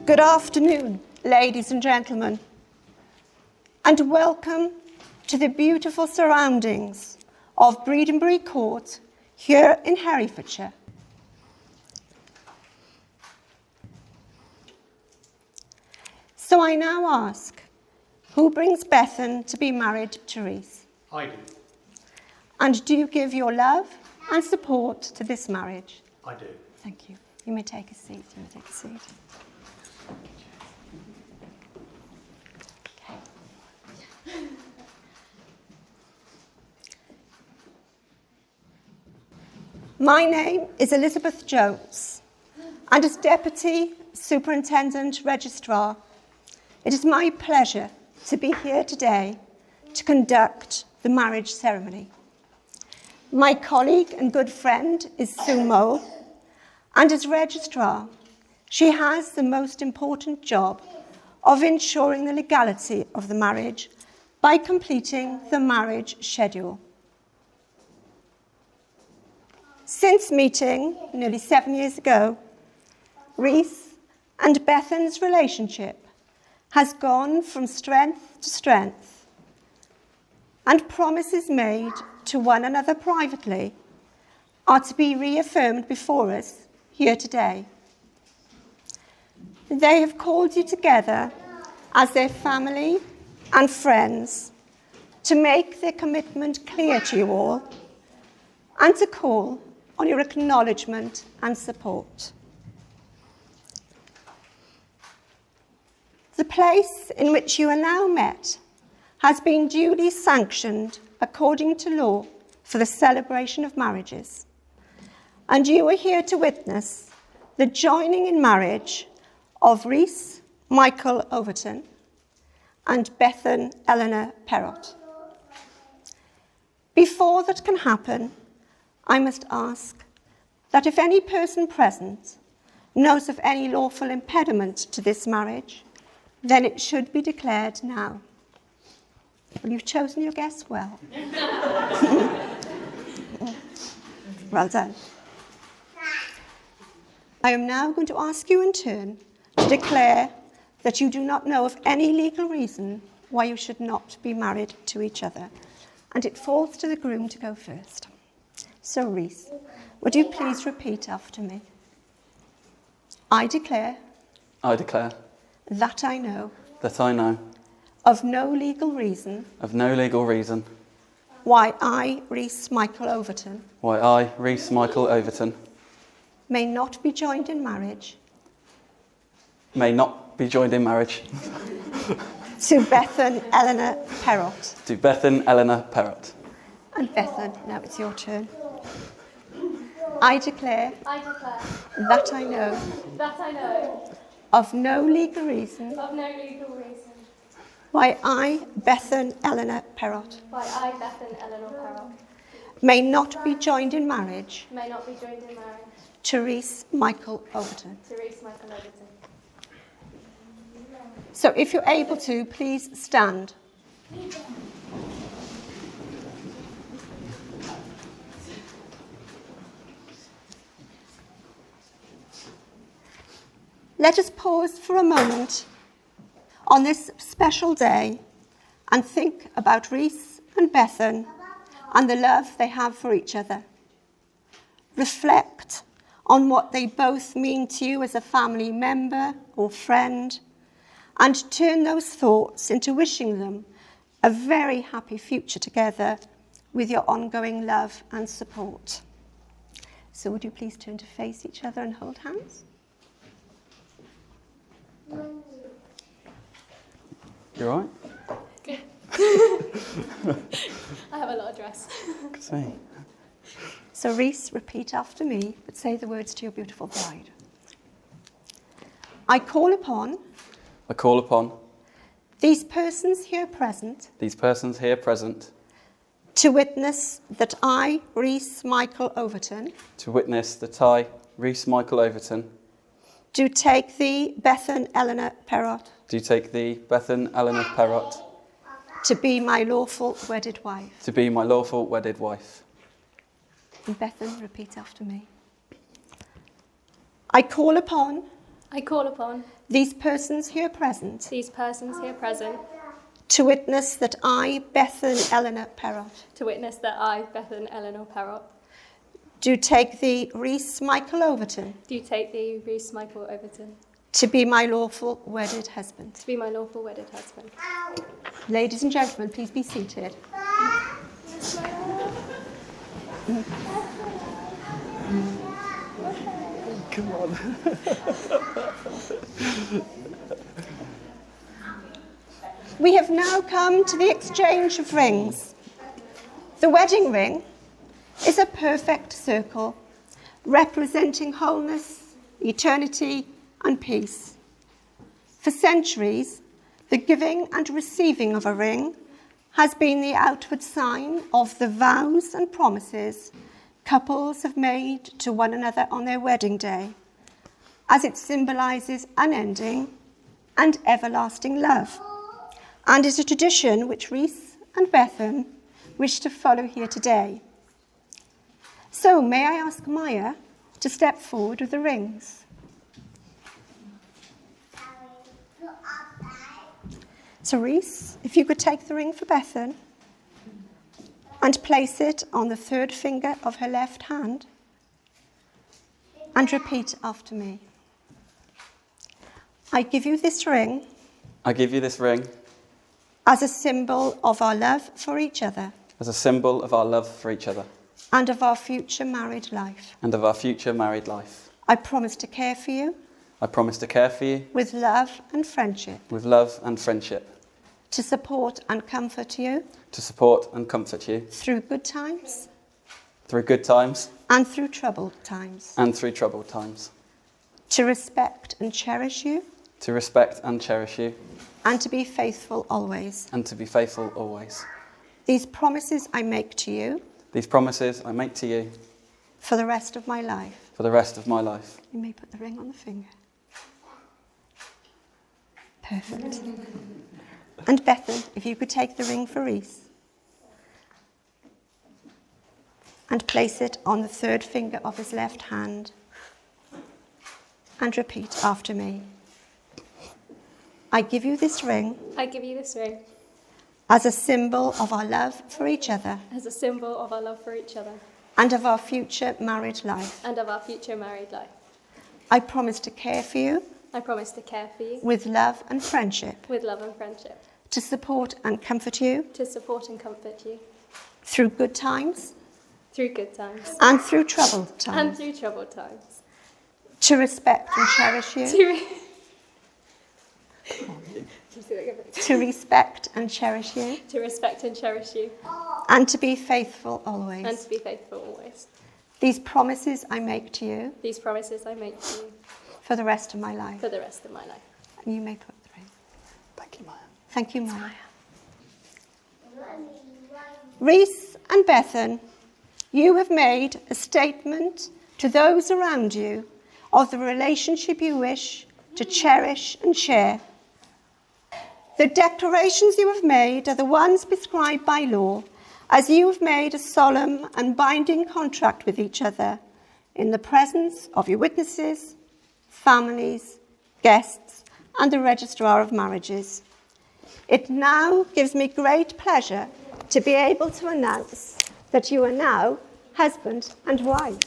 Good afternoon, ladies and gentlemen, and welcome to the beautiful surroundings of Breedenbury Court here in Herefordshire. So I now ask, who brings Bethan to be married to Rhys? I do. And do you give your love and support to this marriage? I do. Thank you. You may take a seat. My name is Elizabeth Jones, and as Deputy Superintendent Registrar, it is my pleasure to be here today to conduct the marriage ceremony. My colleague and good friend is Sue Mole, and as Registrar, she has the most important job of ensuring the legality of the marriage by completing the marriage schedule. Since meeting nearly 7 years ago, Rhys and Bethan's relationship has gone from strength to strength, and promises made to one another privately are to be reaffirmed before us here today. They have called you together as their family and friends to make their commitment clear to you all and to call on your acknowledgement and support. The place in which you are now met has been duly sanctioned according to law for the celebration of marriages, and you are here to witness the joining in marriage of Rhys Michael Overton and Bethan Eleanor Perrott. Before that can happen, I must ask that if any person present knows of any lawful impediment to this marriage, then it should be declared now. Well, you've chosen your guests well. Well done. I am now going to ask you in turn to declare that you do not know of any legal reason why you should not be married to each other, and it falls to the groom to go first. So, Rhys, would you please repeat after me? I declare that I know of no legal reason why I, Rhys Michael Overton, may not be joined in marriage to Bethan Eleanor Perrott. And Bethan, now it's your turn. I declare that I know of no legal reason why I, Bethan Eleanor Perrott, may not be joined in marriage to Rhys Michael Overton. So if you're able to, please stand. Let us pause for a moment on this special day and think about Rhys and Bethan and the love they have for each other. Reflect on what they both mean to you as a family member or friend, and turn those thoughts into wishing them a very happy future together with your ongoing love and support. So would you please turn to face each other and hold hands? You all right? Good. I have a lot of dress. Good to see. So Rhys, repeat after me, but say the words to your beautiful bride. I call upon these persons here present to witness that I, Rhys Michael Overton, do take thee, Bethan Eleanor Perrott, to be my lawful wedded wife. And Bethan, repeat after me. I call upon these persons here present, to witness that I, Bethan Eleanor Perrott, do take thee, Rhys Michael Overton, to be my lawful wedded husband. Ladies and gentlemen, please be seated. Come on. We have now come to the exchange of rings. The wedding ring is a perfect circle representing wholeness, eternity, and peace. For centuries, the giving and receiving of a ring has been the outward sign of the vows and promises couples have made to one another on their wedding day, as it symbolises unending and everlasting love, and is a tradition which Rhys and Bethan wish to follow here today. So may I ask Maya to step forward with the rings? So Rhys, if you could take the ring for Bethan and place it on the third finger of her left hand and repeat after me. I give you this ring. I give you this ring. As a symbol of our love for each other. As a symbol of our love for each other. And of our future married life. And of our future married life. I promise to care for you. I promise to care for you. With love and friendship. With love and friendship. To support and comfort you. To support and comfort you. Through good times. Through good times. And through troubled times. And through troubled times. To respect and cherish you. To respect and cherish you. And to be faithful always. And to be faithful always. These promises I make to you. These promises I make to you. For the rest of my life. For the rest of my life. You may put the ring on the finger. Perfect. And Bethan, if you could take the ring for Rhys and place it on the third finger of his left hand and repeat after me. I give you this ring. I give you this ring. As a symbol of our love for each other. As a symbol of our love for each other. And of our future married life. And of our future married life. I promise to care for you. I promise to care for you. With love and friendship. With love and friendship. To support and comfort you. To support and comfort you. Through good times. Through good times. And through troubled times. And through troubled times. To respect and cherish you. To respect and cherish you. To respect and cherish you. And to be faithful always. And to be faithful always. These promises I make to you. These promises I make to you. For the rest of my life. For the rest of my life. And you may put the ring. Thank you, Maya. Thank you, Maya. Rhys and Bethan, you have made a statement to those around you of the relationship you wish to cherish and share. The declarations you have made are the ones prescribed by law, as you have made a solemn and binding contract with each other in the presence of your witnesses, families, guests, and the Registrar of Marriages. It now gives me great pleasure to be able to announce that you are now husband and wife.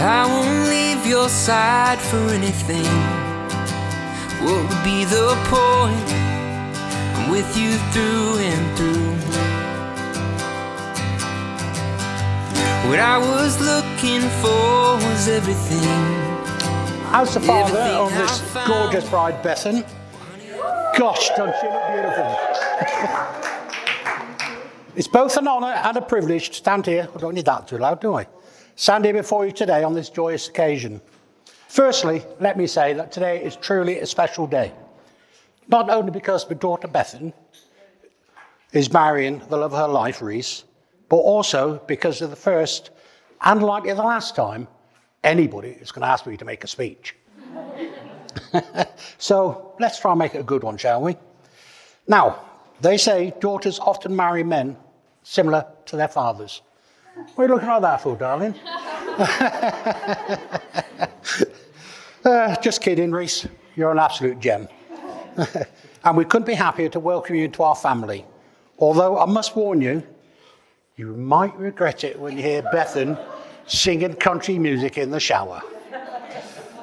I won't leave your side for anything. What would be the point? I'm with you through and through. What I was looking for was everything. As the father of this gorgeous bride, Bethan, gosh, don't she look beautiful? It's both an honour and a privilege to stand here. I don't need that too loud, do I? Stand here before you today on this joyous occasion. Firstly, let me say that today is truly a special day. Not only because my daughter Bethan is marrying the love of her life, Rhys, but also because of the first, and likely the last time, anybody is going to ask me to make a speech. So let's try and make it a good one, shall we? Now, they say daughters often marry men similar to their fathers. What are you looking like that for, darling? Just kidding, Reese. You're an absolute gem. And we couldn't be happier to welcome you into our family. Although I must warn you, you might regret it when you hear Bethan singing country music in the shower.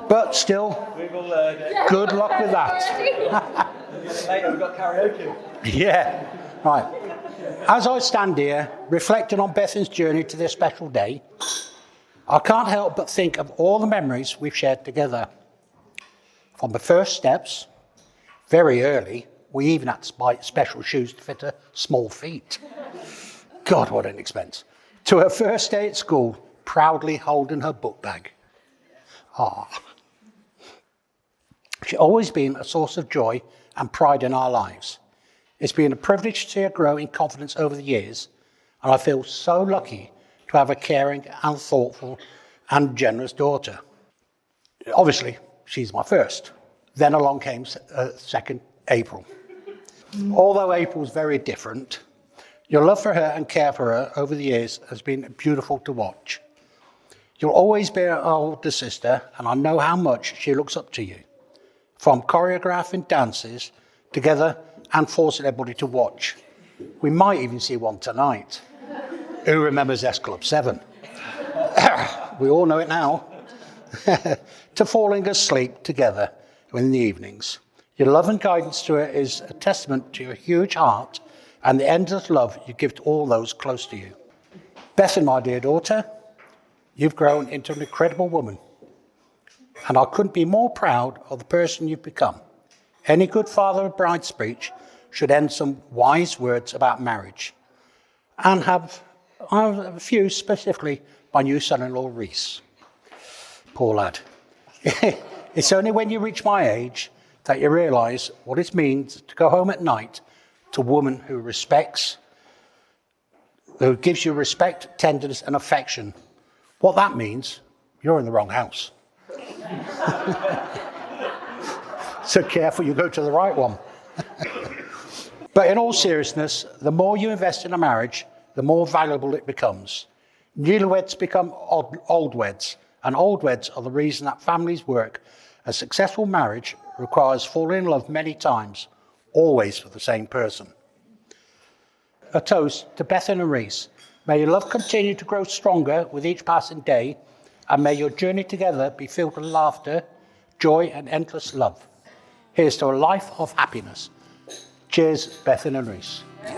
But still, good luck with that. Later, we've got karaoke. Yeah, right. As I stand here, reflecting on Bethan's journey to this special day, I can't help but think of all the memories we've shared together. From the first steps, very early, we even had to buy special shoes to fit her small feet. God, what an expense. To her first day at school, proudly holding her book bag. She's always been a source of joy and pride in our lives. It's been a privilege to see her grow in confidence over the years, and I feel so lucky to have a caring and thoughtful and generous daughter. Obviously, she's my first. Then along came second, April. Although April's very different, your love for her and care for her over the years has been beautiful to watch. You'll always be her older sister, and I know how much she looks up to you. From choreographing dances together and forcing everybody to watch. We might even see one tonight. Who remembers S Club 7? We all know it now. To falling asleep together in the evenings. Your love and guidance to her is a testament to your huge heart and the endless love you give to all those close to you. Bethan, my dear daughter, you've grown into an incredible woman. And I couldn't be more proud of the person you've become. Any good father of bride speech should end some wise words about marriage. And I have a few specifically my new son-in-law, Reese. Poor lad. It's only when you reach my age that you realise what it means to go home at night to a woman who respects, who gives you respect, tenderness and affection. What that means, you're in the wrong house. So careful you go to the right one. But in all seriousness, the more you invest in a marriage, the more valuable it becomes. Newlyweds become old weds, and old weds are the reason that families work. A successful marriage requires falling in love many times, always for the same person. A toast to Bethan and Reese. May your love continue to grow stronger with each passing day, and may your journey together be filled with laughter, joy, and endless love. Here's to a life of happiness. Cheers, Bethan and Reese. You're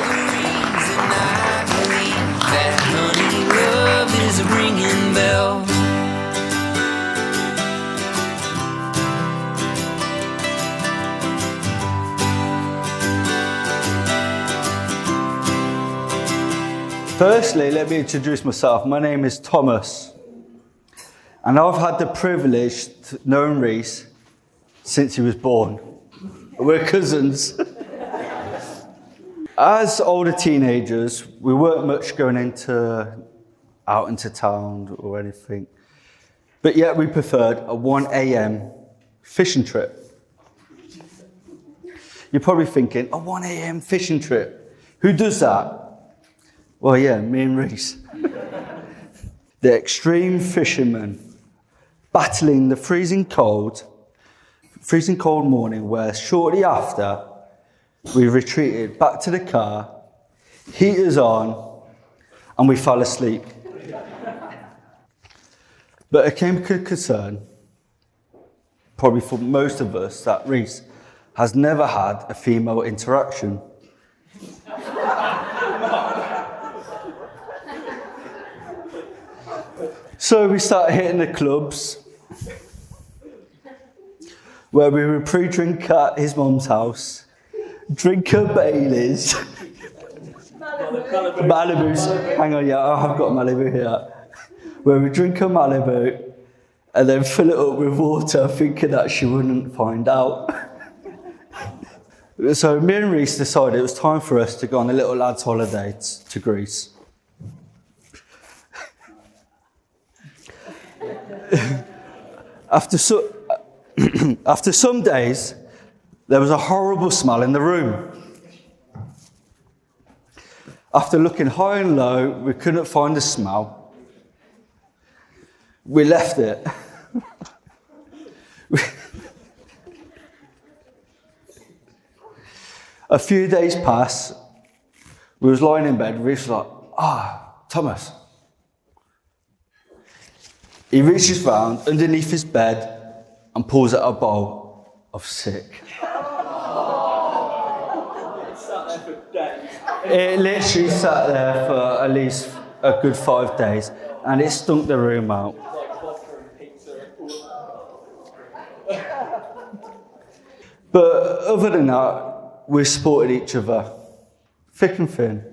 the reason I believe that honey love is a ringing bell. Firstly, let me introduce myself. My name is Thomas, and I've had the privilege to know Reese since he was born. We're cousins. As older teenagers, we weren't much going out into town or anything, but yet we preferred a 1 a.m. fishing trip. You're probably thinking, a 1 a.m. fishing trip? Who does that? Well, yeah, me and Reese. The extreme fishermen battling the freezing cold morning, where shortly after we retreated back to the car, heaters on, and we fell asleep. But it came to concern, probably for most of us, that Reese has never had a female interaction. So we started hitting the clubs, where we would pre-drink at his mum's house, drink her Baileys. Malibu's. Hang on, yeah, I've got Malibu here. Where we drink her Malibu and then fill it up with water, thinking that she wouldn't find out. So me and Reese decided it was time for us to go on a little lads' holiday to Greece. After some days, there was a horrible smell in the room. After looking high and low, we couldn't find the smell. We left it. A few days passed. We was lying in bed. Reese was like, Thomas. He reaches round underneath his bed and pulls out a bowl of sick. It literally sat there for at least a good 5 days, and it stunk the room out. But other than that, we supported each other, thick and thin.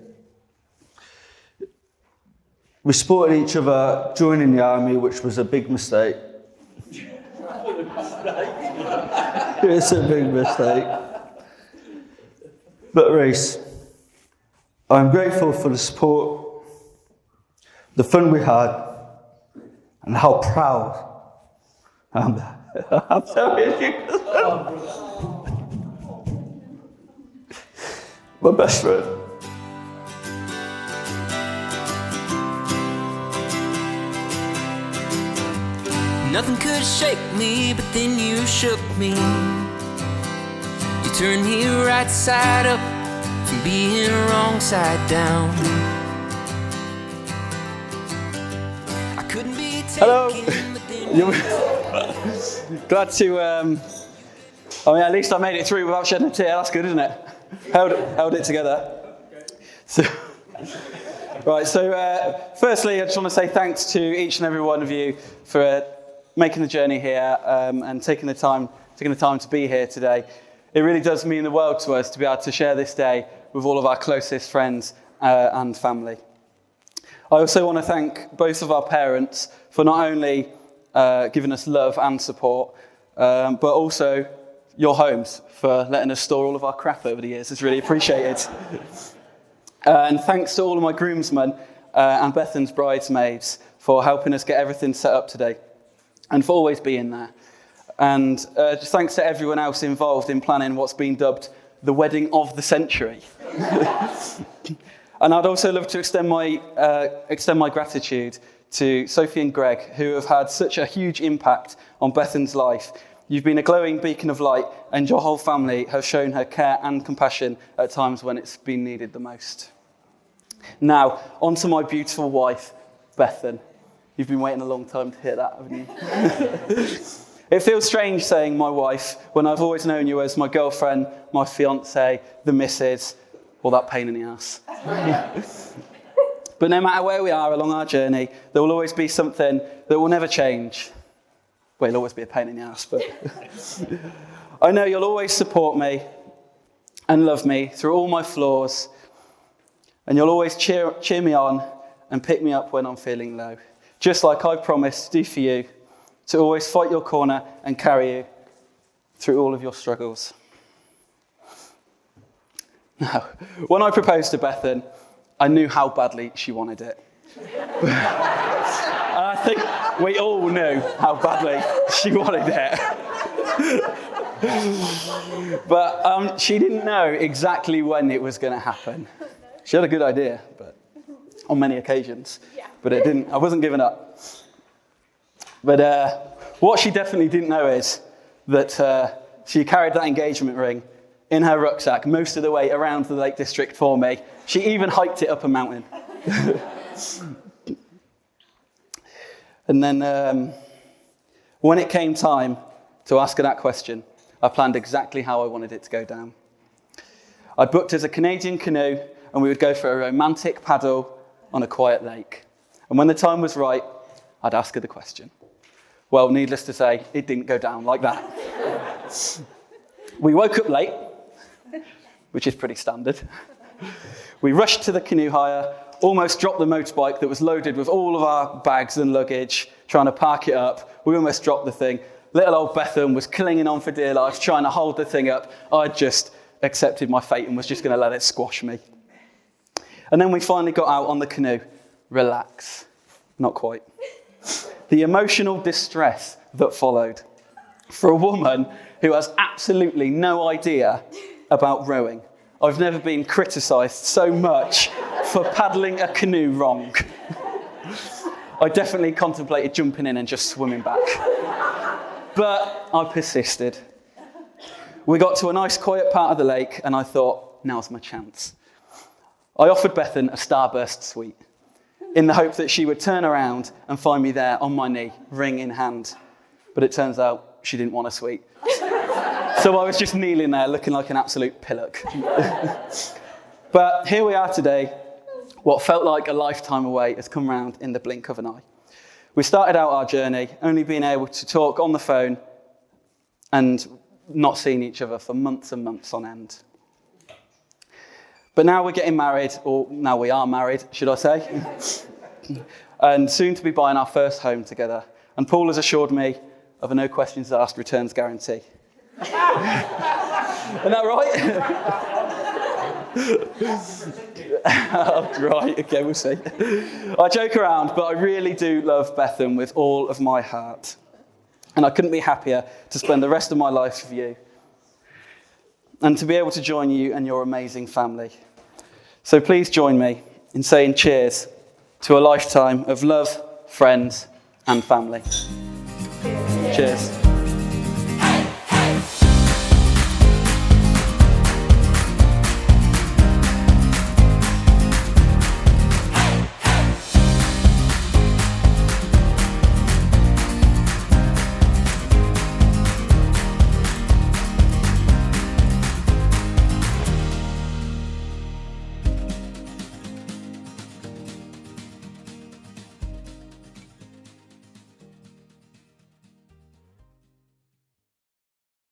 We supported each other joining the army, which was a big mistake. It's a big mistake. But Reese, I'm grateful for the support, the fun we had, and how proud I'm sorry. My best friend. Nothing could shake me, but then you shook me. You turned me right side up from being wrong side down. I couldn't be taken. Hello. But then Glad to, at least I made it through without shedding a tear. That's good, isn't it? Held it together. So, firstly, I just want to say thanks to each and every one of you for making the journey here and taking the time to be here today. It really does mean the world to us to be able to share this day with all of our closest friends and family. I also want to thank both of our parents for not only giving us love and support, but also your homes for letting us store all of our crap over the years. It's really appreciated. And thanks to all of my groomsmen and Bethan's bridesmaids for helping us get everything set up today and for always being there. And just thanks to everyone else involved in planning what's been dubbed the wedding of the century. And I'd also love to extend my gratitude to Sophie and Greg, who have had such a huge impact on Bethan's life. You've been a glowing beacon of light, and your whole family have shown her care and compassion at times when it's been needed the most. Now, on to my beautiful wife, Bethan. You've been waiting a long time to hear that, haven't you? It feels strange saying my wife when I've always known you as my girlfriend, my fiancée, the missus, or that pain in the ass. But no matter where we are along our journey, there will always be something that will never change. Well, it'll always be a pain in the ass, but I know you'll always support me and love me through all my flaws, and you'll always cheer me on and pick me up when I'm feeling low, just like I promised to do for you, to always fight your corner and carry you through all of your struggles. Now, when I proposed to Bethan, I knew how badly she wanted it. And I think we all knew how badly she wanted it. But she didn't know exactly when it was going to happen. She had a good idea, but on many occasions. But it didn't. I wasn't giving up. But what she definitely didn't know is that she carried that engagement ring in her rucksack most of the way around the Lake District for me. She even hiked it up a mountain. And then when it came time to ask her that question, I planned exactly how I wanted it to go down. I'd booked us a Canadian canoe, and we would go for a romantic paddle on a quiet lake. And when the time was right, I'd ask her the question. Well, needless to say, it didn't go down like that. We woke up late, which is pretty standard. We rushed to the canoe hire, almost dropped the motorbike that was loaded with all of our bags and luggage, trying to park it up. We almost dropped the thing. Little old Bethan was clinging on for dear life, trying to hold the thing up. I'd just accepted my fate and was just going to let it squash me. And then we finally got out on the canoe. Relax. Not quite. The emotional distress that followed for a woman who has absolutely no idea about rowing. I've never been criticised so much for paddling a canoe wrong. I definitely contemplated jumping in and just swimming back. But I persisted. We got to a nice quiet part of the lake and I thought, now's my chance. I offered Bethan a Starburst sweet in the hope that she would turn around and find me there on my knee, ring in hand. But it turns out she didn't want a sweet. So I was just kneeling there looking like an absolute pillock. But here we are today. What felt like a lifetime away has come round in the blink of an eye. We started out our journey only being able to talk on the phone and not seeing each other for months and months on end. But now we're getting married, or now we are married, should I say, and soon to be buying our first home together. And Paul has assured me of a no questions asked returns guarantee. Isn't that right? Right, okay, we'll see. I joke around, but I really do love Bethan with all of my heart. And I couldn't be happier to spend the rest of my life with you and to be able to join you and your amazing family. So please join me in saying cheers to a lifetime of love, friends, and family. Cheers.